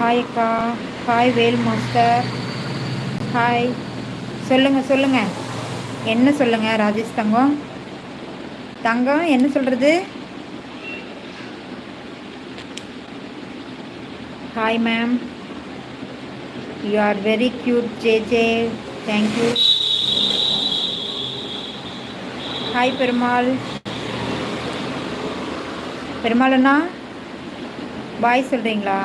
Hi அக்கா. Hi Vel master. Hi. சொல்லுங்கள் சொல்லுங்கள், என்ன சொல்லுங்கள் ராஜேஷ் தங்கம். தங்கம் என்ன சொல்கிறது? Hi ma'am. You are very cute ஜே. தேங்க்யூ. ஹாய் பெருமாள். பெருமாள் அண்ணா பாய் சொல்கிறீங்களா?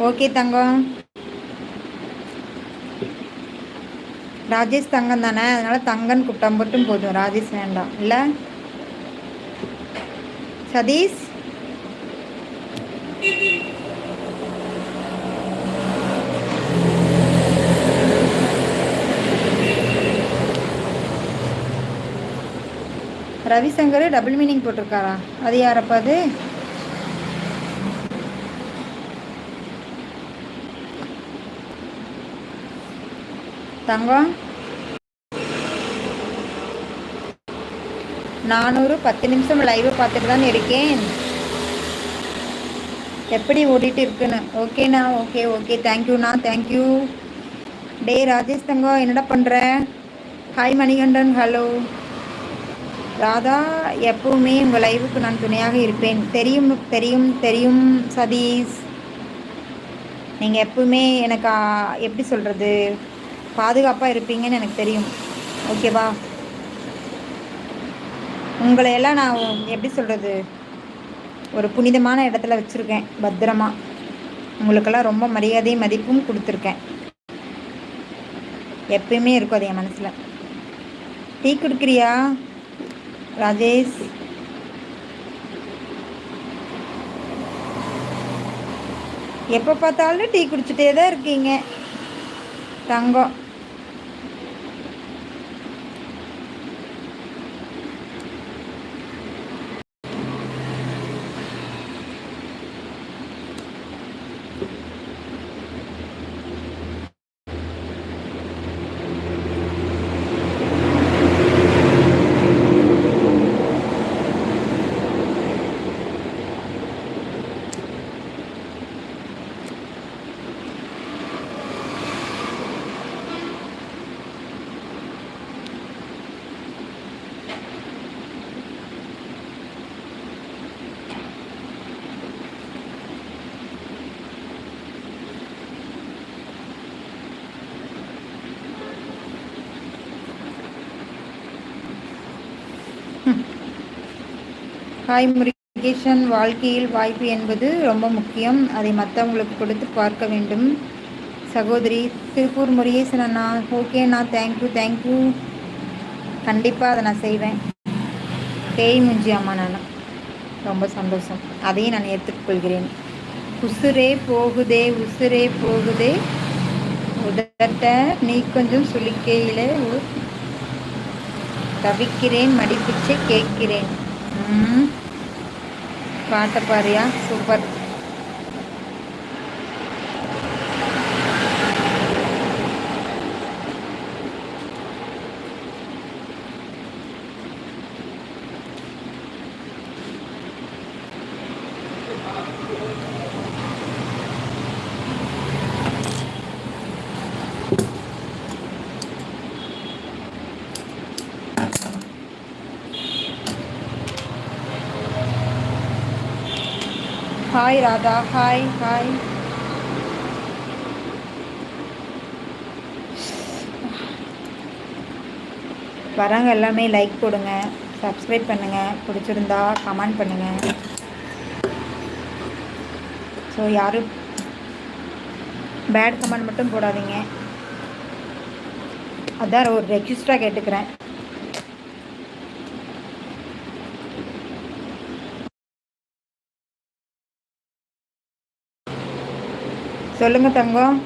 ஓகே தங்கம். ராஜேஷ் தங்கம் தானே, அதனால் தங்கன்னு கூப்பிட்டா மட்டும் போதும், ராஜேஷ் வேண்டாம் இல்லை? சதீஷ் ரவிசங்கர் டபுள் மீனிங் போட்டிருக்காரா? அது யாரப்பா அது? தங்கம் 410 நிமிஷம் லைவை பார்த்துட்டு தான் இருக்கேன். எப்படி ஓடிட்டு இருக்குன்னு. ஓகேண்ணா, ஓகே ஓகே, தேங்க்யூண்ணா, தேங்க்யூ. டே ராஜேஷ் தங்கம் என்னடா பண்ணுற? ஹாய் மணிகண்டன். ஹலோ ராதா. எப்பவுமே உங்கள் லைவுக்கு நான் துணையாக இருப்பேன். தெரியும் தெரியும் தெரியும் சதீஷ். நீங்கள் எப்பவுமே எனக்கு எப்படி சொல்கிறது, பாதுகாப்பாக இருப்பீங்கன்னு எனக்கு தெரியும். ஓகேவா? உங்களை எல்லாம் நான் எப்படி சொல்கிறது, ஒரு புனிதமான இடத்துல வச்சுருக்கேன் பத்திரமா. உங்களுக்கெல்லாம் ரொம்ப மரியாதையும் மதிப்பும் கொடுத்துருக்கேன். எப்பயுமே இருக்கும் அது என் மனசில். டீ குடிக்கிறியா ராஜேஷ்? எப்போ பார்த்தாலும் டீ குடிச்சிட்டே தான் இருக்கீங்க தங்கம். ஹாய் முருகேசன். வாழ்க்கையில் வாய்ப்பு என்பது ரொம்ப முக்கியம். அதை மற்றவங்களுக்கு கொடுத்து பார்க்க வேண்டும். சகோதரி திருப்பூர் முருகேசன் அண்ணா. ஓகேண்ணா, தேங்க்யூ தேங்க்யூ. கண்டிப்பாக அதை நான் செய்வேன். பேய் முஞ்சி அம்மா நான் ரொம்ப சந்தோஷம். அதையும் நான் ஏற்றுக்கொள்கிறேன். உசுரே போகுதே உசுரே போகுதே உதட்ட நீ கொஞ்சம் சுளிக்கையில் தவிக்கிறேன், மடிப்பிச்சை கேட்கிறேன். பாட்டை பாரியா, super. Hi Radha. Hi hi. வரவங்க எல்லாமே லைக் போடுங்க, சப்ஸ்கிரைப் பண்ணுங்கள், பிடிச்சிருந்தா கமெண்ட் பண்ணுங்கள். ஸோ யாரும் பேட் கமெண்ட் மட்டும் போடாதீங்க. அதான் ஒரு ரெக்வெஸ்ட்டாக கேட்டுக்கிறேன். சொல்லுங்கள் தங்கம்.